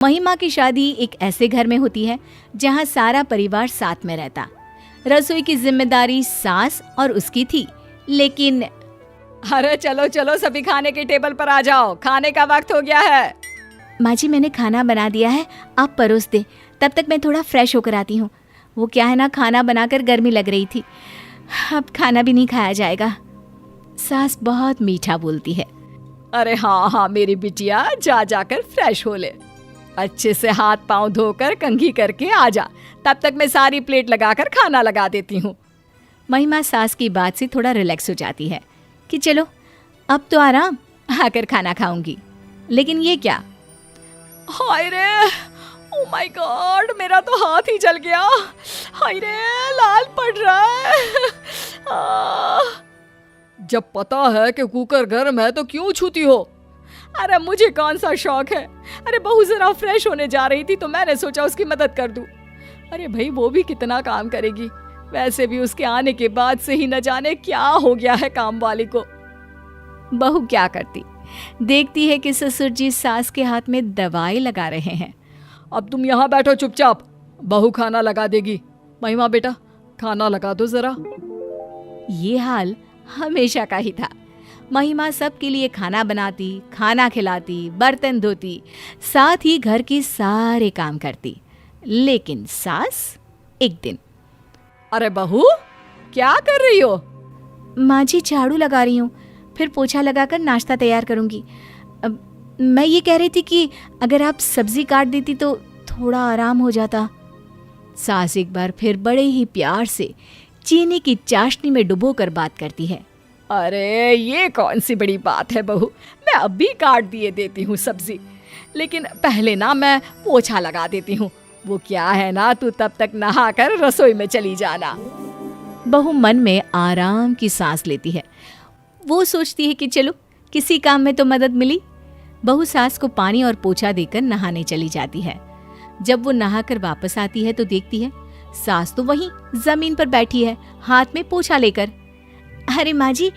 महिमा की शादी एक ऐसे घर में होती है जहाँ सारा परिवार साथ में रहता। रसोई की जिम्मेदारी सास और उसकी थी, लेकिन अरे चलो चलो सभी खाने के टेबल पर आ जाओ, खाने का वक्त हो गया है। माँ जी मैंने खाना बना दिया है, आप परोस दे, तब तक मैं थोड़ा फ्रेश होकर आती हूँ। वो क्या है ना, खाना बनाकर गर्मी लग रही थी, अब खाना भी नहीं खाया जाएगा। सास बहुत मीठा बोलती है। अरे हाँ हाँ मेरी बिटिया, जा जाकर फ्रेश हो ले, अच्छे से हाथ पांव धोकर कंघी करके आ जा, तब तक मैं सारी प्लेट लगाकर खाना लगा देती हूँ। महिमा सास की बात से थोड़ा रिलैक्स हो जाती है कि चलो अब तो आराम, आकर खाना खाऊंगी। लेकिन ये क्या, हाय रे, ओ माय गॉड, मेरा तो हाथ ही जल गया। हाय रे, लाल पड़ रहा है। जब पता है कि कुकर गर्म है तो क्यों छूती हो? अरे मुझे कौन सा शौक है। अरे बहू जरा फ्रेश होने जा रही थी तो मैंने सोचा उसकी मदद कर दूं। अरे भाई वो भी कितना काम करेगी, वैसे भी उसके आने के बाद से ही न जाने क्या हो गया है काम वाली को। बहू क्या करती, देखती है कि ससुर जी सास के हाथ में दवाई लगा रहे हैं। अब तुम यहाँ बैठो चुपचाप, बहू खाना लगा देगी। महिमा बेटा खाना लगा दो जरा। ये हाल हमेशा का ही था। महिमा सबके लिए खाना बनाती, खाना खिलाती, बर्तन धोती, साथ ही घर के सारे काम करती। लेकिन सास एक दिन, अरे बहू क्या कर रही हो? माँ जी झाड़ू लगा रही हूँ, फिर पोछा लगाकर नाश्ता तैयार करूँगी। मैं ये कह रही थी कि अगर आप सब्जी काट देती तो थोड़ा आराम हो जाता। सास एक बार फिर बड़े ही प्यार से चीनी की चाशनी में डुबोकर बात करती है। अरे ये कौन सी बड़ी बात है बहू, मैं अब भी काट दिए देती हूँ सब्जी, लेकिन पहले ना मैं पोछा लगा देती हूँ। वो क्या है ना, तू तब तक नहाकर रसोई में चली जाना। बहू मन में आराम की सांस लेती है। वो सोचती है कि चलो किसी काम में तो मदद मिली। बहू सास को पानी और पोछा देकर नहाने चली जाती है। जब वो नहाकर वापस आती है तो देखती है सास तो वहीं जमीन पर बैठी है, हाथ में पोछा लेकर। अरे माँ जी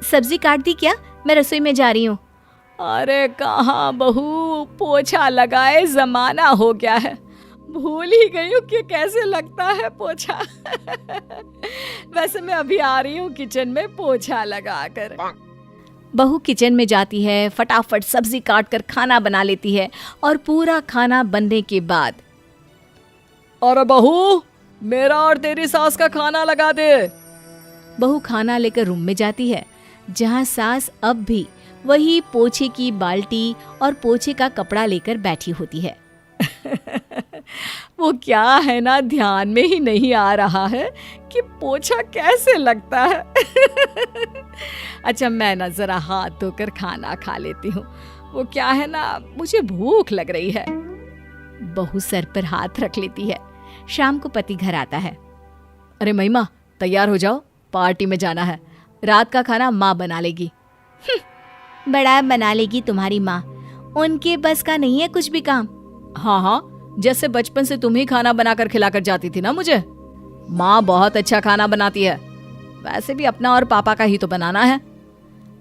सब्जी काट दी क्या, मैं रसोई में जा रही हूँ। अरे कहाँ बहू, पोछा लगाए जमाना हो गया है, भूल ही गई हूँ कि कैसे लगता है पोछा। वैसे मैं अभी आ रही हूँ किचन में पोछा लगाकर। बहू किचन में जाती है, फटाफट सब्जी काट कर खाना बना लेती है और पूरा खाना बनने के बाद, और बहू मेरा और तेरी सास का खाना लगा दे। बहू खाना लेकर रूम में जाती है जहाँ सास अब भी वही पोछे की बाल्टी और पोछे का कपड़ा लेकर बैठी होती है। वो क्या है ना, ध्यान में ही नहीं आ रहा है कि पोछा कैसे लगता है। अच्छा मैं ना जरा हाथ धोकर खाना खा लेती हूँ। वो क्या है ना, मुझे भूख लग रही है। बहू सर पर हाथ रख लेती है। शाम को पति घर आता है। अरे महिमा तैयार हो जाओ, पार्टी में जाना है, रात का खाना माँ बना लेगी। बड़ा बना लेगी तुम्हारी माँ, उनके बस का नहीं है कुछ भी काम। हाँ हाँ, जैसे बचपन से तुम ही खाना बनाकर खिलाकर जाती थी ना मुझे। माँ बहुत अच्छा खाना बनाती है, वैसे भी अपना और पापा का ही तो बनाना है।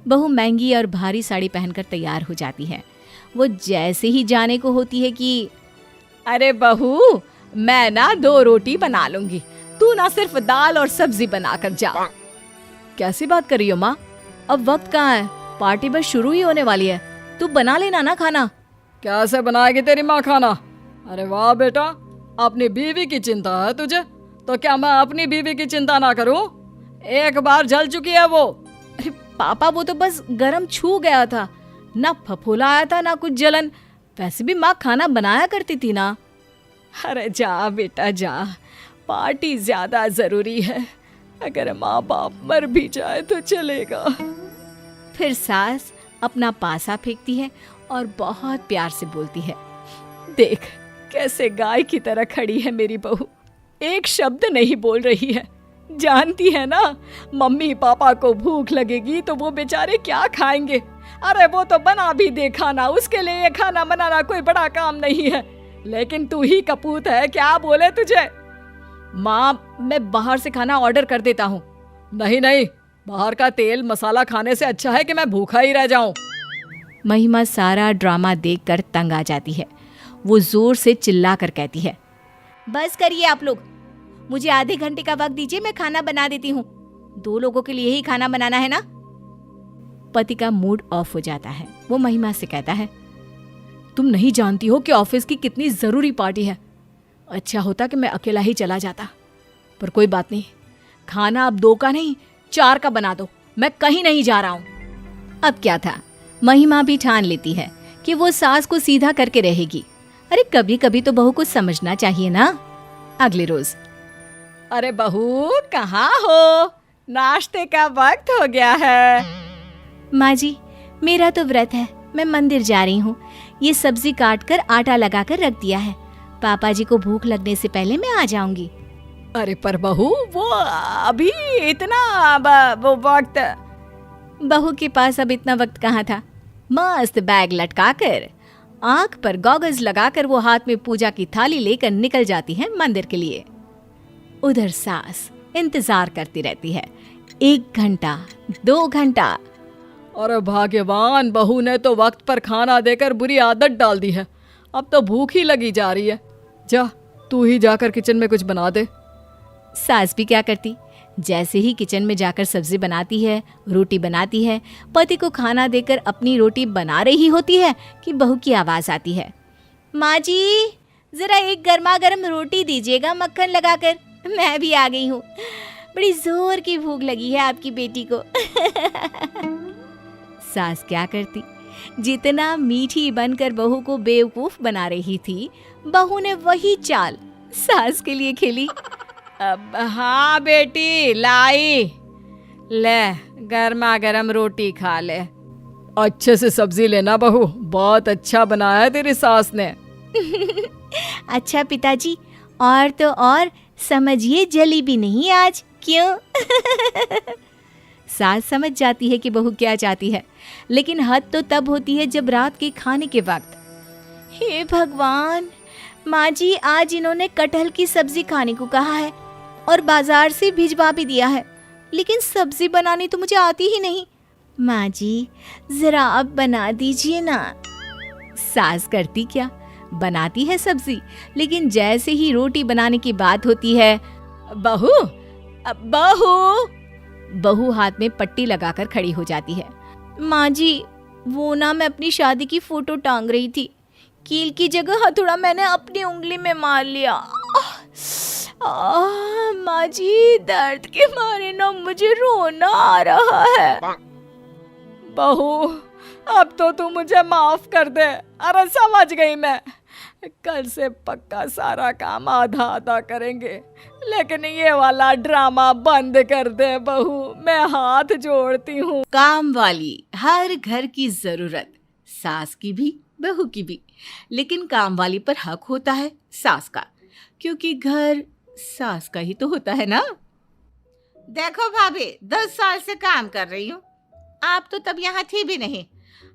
बहू महंगी और भारी साड़ी पहनकर तैयार हो जाती है। वो जैसे ही जाने को होती है कि अरे बहू मैं ना 2 रोटी बना लूंगी, तू ना सिर्फ दाल और सब्जी बनाकर जा। कैसी बात कर रही हो माँ, अब वक्त कहाँ है, पार्टी बस शुरू ही होने वाली है, तू बना लेना ना खाना। कैसे बनाएगी तेरी माँ खाना? अरे वाह बेटा, अपनी बीवी की चिंता है तुझे, तो क्या मैं अपनी बीवी की चिंता ना करूं? एक बार जल चुकी है वो। अरे पापा वो तो बस गरम छू गया था, ना फफूला आया था ना कुछ जलन, वैसे भी माँ खाना बनाया करती थी ना। अरे जा बेटा जा, पार्टी ज्यादा जरूरी है, अगर माँ बाप मर भी जाए तो चलेगा। फिर सास अपना पासा फेंकती है और बहुत प्यार से बोलती है, देख कैसे गाय की तरह खड़ी है मेरी बहू, एक शब्द नहीं बोल रही है। जानती है ना, मम्मी पापा को भूख लगेगी तो वो बेचारे क्या खाएंगे। अरे वो तो बना भी दे खाना, उसके लिए ये खाना बनाना कोई बड़ा काम नहीं है, लेकिन तू ही कपूत है, क्या बोले तुझे। माँ मैं बाहर से खाना ऑर्डर कर देता हूँ। नहीं नहीं, बाहर का तेल मसाला खाने से अच्छा है कि मैं भूखा ही रह जाऊं। महिमा सारा ड्रामा देखकर तंग आ जाती है। वो जोर से चिल्ला कर कहती है, बस करिए आप लोग, मुझे आधे घंटे का वक्त दीजिए, मैं खाना बना देती हूँ। 2 लोगों के लिए ही खाना बनाना है ना। पति का मूड ऑफ हो जाता है। वो महिमा से कहता है, तुम नहीं जानती हो कि ऑफिस की कितनी जरूरी पार्टी है। अच्छा होता कि मैं अकेला ही चला जाता, पर कोई बात नहीं, खाना अब 2 का नहीं 4 का बना दो, मैं कहीं नहीं जा रहा हूँ। अब क्या था, महिमा भी ठान लेती है कि वो सास को सीधा करके रहेगी। अरे कभी कभी तो बहू को समझना चाहिए ना। अगले रोज, अरे बहू कहाँ हो, नाश्ते का वक्त हो गया है। माँ जी मेरा तो व्रत है, मैं मंदिर जा रही हूँ। ये सब्जी काट कर आटा लगा कर रख दिया है, पापा जी को भूख लगने से पहले मैं आ जाऊंगी। अरे पर बहू वो अभी इतना वो वक्त। बहू के पास अब इतना वक्त कहाँ था। मस्त बैग लटकाकर, आंख पर गॉगल्स लगाकर वो हाथ में पूजा की थाली लेकर निकल जाती है मंदिर के लिए। उधर सास इंतजार करती रहती है, 1 घंटा 2 घंटा। अरे भाग्यवान, बहू ने तो वक्त पर खाना देकर बुरी आदत डाल दी है, अब तो भूख ही लगी जा रही है। जा तू ही जाकर किचन में कुछ बना दे। सास भी क्या करती, जैसे ही किचन में जाकर सब्जी बनाती है, रोटी बनाती है, पति को खाना देकर अपनी रोटी बना रही होती है कि बहू की आवाज आती है, माँ जी जरा एक गर्मा गर्म रोटी दीजिएगा मक्खन लगाकर, मैं भी आ गई हूँ, बड़ी जोर की भूख लगी है आपकी बेटी को। सास क्या करती, जितना मीठी बनकर बहू को बेवकूफ बना रही थी, बहू ने वही चाल सास के लिए खेली। अब हाँ बेटी लाई, ले गर्मा गर्म रोटी खा ले, अच्छे से सब्जी लेना बहू, बहुत अच्छा बनाया है तेरी सास ने। अच्छा पिताजी, और तो और समझिए जली भी नहीं आज, क्यों? सास समझ जाती है कि बहू क्या चाहती है, लेकिन हद तो तब होती है जब रात के खाने के वक्त। हे भगवान, माँ जी आज इन्होंने कटहल की सब्जी खाने को कहा है और बाजार से भिजवा भी दिया है, लेकिन सब्जी बनानी तो मुझे आती ही नहीं। माँ जी जरा अब बना दीजिए ना। सास करती क्या, बनाती है सब्जी, लेकिन जैसे ही रोटी बनाने की बात होती है, बहू बहू बहू हाथ में पट्टी लगाकर खड़ी हो जाती है। माँ जी वो ना मैं अपनी शादी की फोटो टांग रही थी, कील की जगह हथौड़ा मैंने अपनी उंगली में मार लिया। माँ जी दर्द के मारे ना मुझे रोना आ रहा है। बहू अब तो तू मुझे माफ कर दे। अरे समझ गई मैं, कल से पक्का सारा काम आधा आधा करेंगे, लेकिन ये वाला ड्रामा बंद कर दे बहू, मैं हाथ जोड़ती हूँ। काम वाली हर घर की जरूरत, सास की भी बहू की भी, लेकिन काम वाली पर हक होता है सास का, क्योंकि घर सास का ही तो होता है ना। देखो भाभी 10 साल से काम कर रही हूँ, आप तो तब यहाँ थी भी नहीं।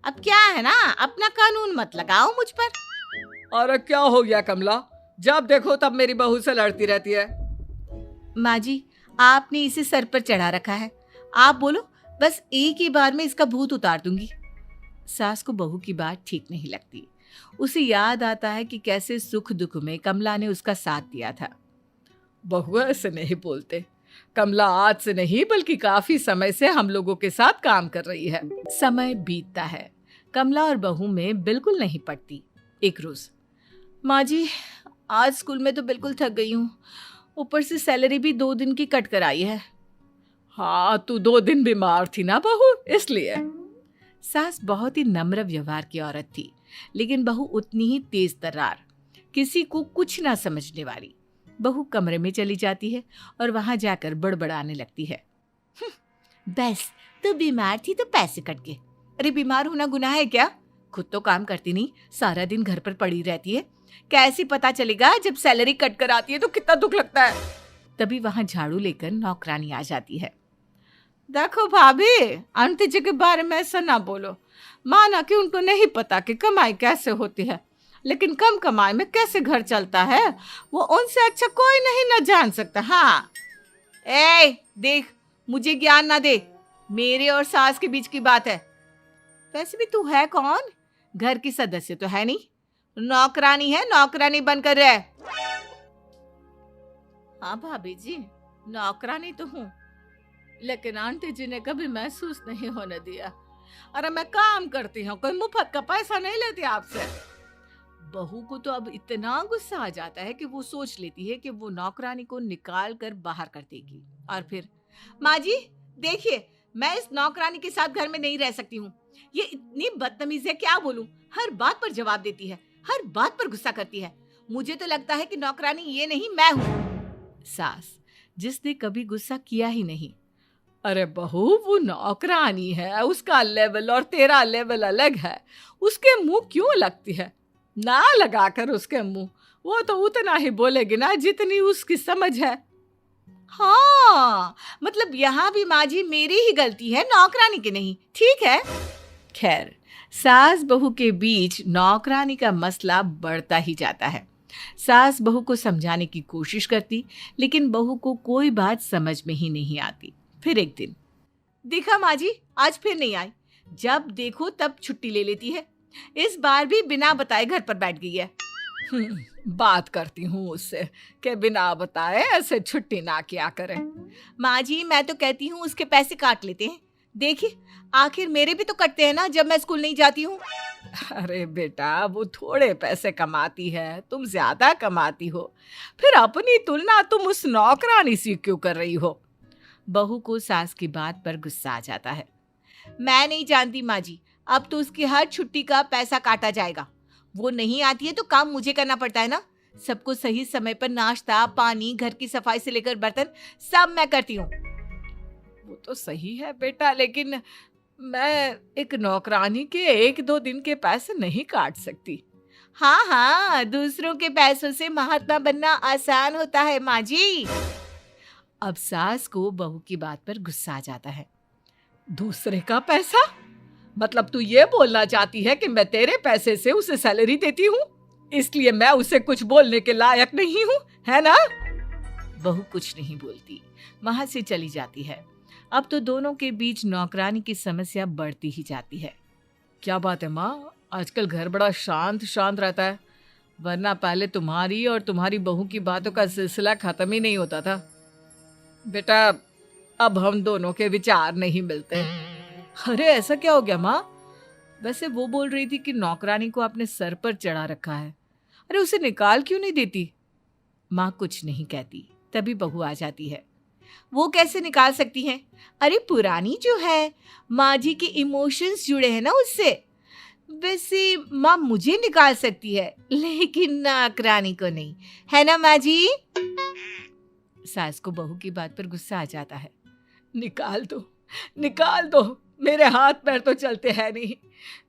अब क्या है ना, अपना कानून मत लगाओ मुझ पर। अरे क्या हो गया कमला, जब देखो तब मेरी बहू से लड़ती रहती है। माँ जी आपने इसे सर पर चढ़ा रखा है, आप बोलो बस एक ही बार में इसका भूत उतार दूंगी। सास को बहू की बात ठीक नहीं लगती। उसे याद आता है कि कैसे सुख दुख में कमला ने उसका साथ दिया था। बहू ऐसे नहीं बोलते, कमला आज से नहीं बल्कि काफी समय से हम लोगों के साथ काम कर रही है। समय बीतता है, कमला और बहू में बिल्कुल नहीं पड़ती। एक रोज, माँ जी आज स्कूल में तो बिल्कुल थक गई हूँ, ऊपर से सैलरी भी 2 दिन की कट कर आई है। हाँ तू 2 दिन बीमार थी ना बहू, इसलिए। सास बहुत ही नम्र व्यवहार की औरत थी, लेकिन बहू उतनी ही तेज तर्रार, किसी को कुछ ना समझने वाली। बहू कमरे में चली जाती है और वहां जाकर बड़बड़ाने लगती है। बस तू बीमार थी तो पैसे कट गए। अरे बीमार होना गुनाह है क्या? खुद तो काम करती नहीं, सारा दिन घर पर पड़ी रहती है, कैसे पता चलेगा जब सैलरी कट कर आती है तो कितना दुख लगता है। तभी वहां झाड़ू लेकर नौकरानी आ जाती है। देखो भाभी, आंटी जी के बारे में ऐसा ना बोलो। माना कि उनको नहीं पता कि कमाई कैसे होती है, लेकिन कम कमाई में कैसे घर चलता है वो उनसे अच्छा कोई नहीं ना जान सकता। हाँ देख, मुझे ज्ञान ना दे, मेरे और सास के बीच की बात है। वैसे भी तू है कौन? घर की सदस्य तो है नहीं, नौकरानी है, नौकरानी बनकर रह। हाँ भाभी जी, नौकरानी तो हूँ, लेकिन आंटी जी ने कभी महसूस नहीं होने दिया। अरे मैं काम करती हूँ, कोई मुफ्त का पैसा नहीं लेती आपसे। बहू को तो अब इतना गुस्सा आ जाता है कि वो सोच लेती है कि वो नौकरानी को निकाल कर बाहर कर देगी। और फिर, माँ जी देखिए, मैं इस नौकरानी के साथ घर में नहीं रह सकती हूँ। ये इतनी बदतमीज है, क्या बोलूं, हर बात पर जवाब देती है, हर बात पर गुस्सा करती है। मुझे तो लगता है कि नौकरानी ये नहीं, मैं हूँ। सास, जिसने कभी गुस्सा किया ही नहीं। अरे बहू, वो नौकरानी है, उसका लेवल और तेरा लेवल अलग है। उसके मुंह क्यों लगती है? ना लगाकर उसके मुंह, वो तो उतना ही बोलेगी ना जितनी उसकी समझ है। हाँ, मतलब यहाँ भी माँ जी मेरी ही गलती है, नौकरानी की नहीं, ठीक है। खैर, सास बहू के बीच नौकरानी का मसला बढ़ता ही जाता है। सास बहू को समझाने की कोशिश करती, लेकिन बहू को कोई बात समझ में ही नहीं आती। फिर एक दिन, देखा माँ जी, आज फिर नहीं आई, जब देखो तब छुट्टी ले लेती है। इस बार भी बिना बताए घर पर बैठ गई है। बात करती हूँ उससे कि बिना बताए ऐसे छुट्टी ना किया करे। माँ जी, मैं तो कहती हूँ उसके पैसे काट लेते हैं। देखिए, आखिर मेरे भी तो कटते हैं ना जब मैं स्कूल नहीं जाती हूँ। अरे बेटा, वो थोड़े पैसे कमाती है, तुम ज्यादा कमाती हो, फिर अपनी तुलना तुम उस नौकरानी से क्यों कर रही हो? बहू को सास की बात पर गुस्सा आ जाता है। मैं नहीं जानती माँ जी, अब तो उसकी हर छुट्टी का पैसा काटा जाएगा। वो नहीं आती है तो काम मुझे करना पड़ता है ना। सबको सही समय पर नाश्ता पानी, घर की सफाई से लेकर बर्तन सब मैं करती हूँ। वो तो सही है बेटा, लेकिन मैं एक नौकरानी के 1-2 दिन के पैसे नहीं काट सकती। हाँ हाँ, दूसरों के पैसों से महात्मा बनना आसान होता है माँ जी। अब सास को बहू की बात पर गुस्सा आ जाता है। दूसरे का पैसा? मतलब तू ये बोलना चाहती है कि मैं तेरे पैसे से उसे सैलरी देती हूँ, इसलिए मैं उसे कुछ बोलने के लायक नहीं हूँ, है ना? बहू कुछ नहीं बोलती, वहां से चली जाती है। अब तो दोनों के बीच नौकरानी की समस्या बढ़ती ही जाती है। क्या बात है माँ, आजकल घर बड़ा शांत शांत रहता है, वरना पहले तुम्हारी और तुम्हारी बहू की बातों का सिलसिला खत्म ही नहीं होता था। बेटा, अब हम दोनों के विचार नहीं मिलते। अरे ऐसा क्या हो गया माँ? वैसे वो बोल रही थी कि नौकरानी को अपने सर पर चढ़ा रखा है, अरे उसे निकाल क्यों नहीं देती? माँ कुछ नहीं कहती, तभी बहू आ जाती है। वो कैसे निकाल सकती हैं? अरे पुरानी जो है, माँ जी के इमोशंस जुड़े हैं ना उससे। वैसे माँ मुझे निकाल सकती है, लेकिन नौकरानी को नहीं, है ना माँ जी? सास को बहू की बात पर गुस्सा आ जाता है। निकाल दो, निकाल दो, मेरे हाथ पैर तो चलते हैं नहीं।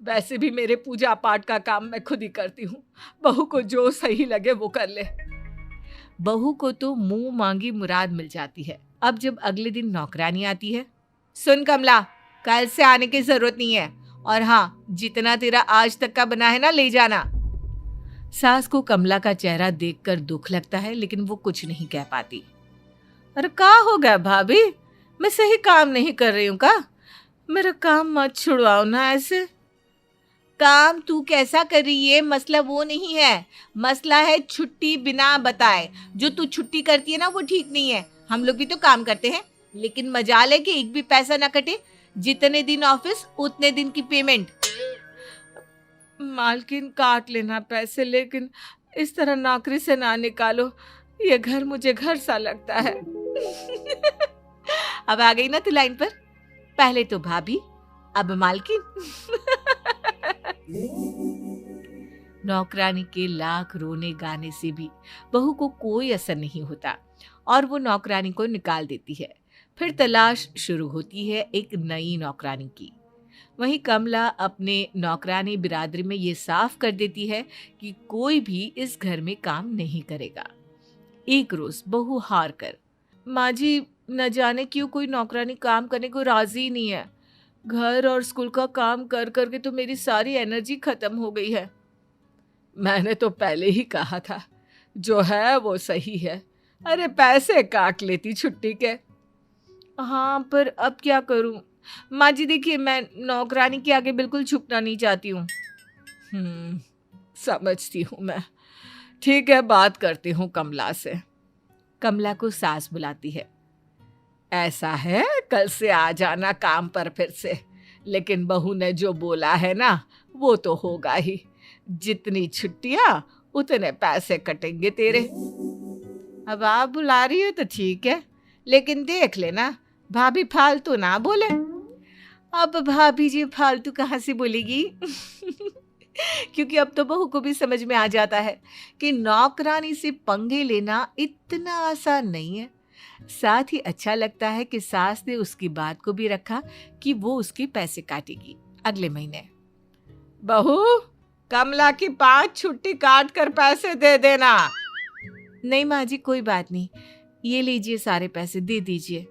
वैसे भी मेरे पूजा पाठ का काम मैं खुद ही करती हूँ, बहू को जो सही लगे वो कर ले। बहू को तो मुंह मांगी मुराद मिल जाती है। अब जब अगले दिन नौकरानी आती है, सुन कमला, कल से आने की जरूरत नहीं है, और हाँ, जितना तेरा आज तक का बना है ना ले जाना। सास को कमला का चेहरा देखकर दुख लगता है, लेकिन वो कुछ नहीं कह पाती। अरे क्या हो गया भाभी, मैं सही काम नहीं कर रही हूँ का? मेरा काम मत छुड़वाओ ना ऐसे। काम तू कैसा कर रही है, मसला वो नहीं है, मसला है छुट्टी बिना बताए। जो तू छुट्टी करती है ना वो ठीक नहीं है। हम लोग भी तो काम करते हैं, लेकिन मजाल है कि एक भी पैसा ना कटे। जितने दिन ऑफिस उतने दिन की पेमेंट। मालकिन काट लेना पैसे, लेकिन इस तरह नौकरी से ना निकालो, ये घर मुझे घर सा लगता है। अब आ गई ना तू लाइन पर, पहले तो भाभी, अब मालकिन। नौकरानी के लाख रोने गाने से भी बहू को कोई असर नहीं होता और वो नौकरानी को निकाल देती है। फिर तलाश शुरू होती है एक नई नौकरानी की। वहीं कमला अपने नौकरानी बिरादरी में ये साफ कर देती है कि कोई भी इस घर में काम नहीं करेगा। एक रोज बहू हार कर, माँ जी न जाने क्यों कोई नौकरानी काम करने को राजी नहीं है। घर और स्कूल का काम कर करके तो मेरी सारी एनर्जी खत्म हो गई है। मैंने तो पहले ही कहा था, जो है वो सही है। अरे पैसे काट लेती छुट्टी के। हाँ, पर अब क्या करूं? माँ जी देखिए, मैं नौकरानी के आगे बिल्कुल झुकना नहीं चाहती हूँ। समझती हूँ मैं। ठीक है, बात करती हूँ कमला से। कमला को सास बुलाती है। ऐसा है, कल से आ जाना काम पर फिर से। लेकिन बहू ने जो बोला है ना, वो तो होगा ही। जितनी छुट्टियां उतने पैसे कटेंगे तेरे। अब आप बुला रही हो तो ठीक है, लेकिन देख लेना भाभी फालतू ना बोले। अब भाभी जी फालतू कहाँ से बोलेगी? क्योंकि अब तो बहू को भी समझ में आ जाता है कि नौकरानी से पंगे लेना इतना आसान नहीं है। साथ ही अच्छा लगता है कि सास ने उसकी बात को भी रखा कि वो उसके पैसे काटेगी अगले महीने। बहू, कमला की 5 छुट्टी काट कर पैसे दे देना। नहीं माँ जी, कोई बात नहीं, ये लीजिए सारे पैसे दे दीजिए,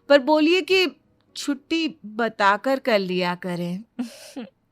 पर बोलिए कि छुट्टी बताकर कर लिया करें।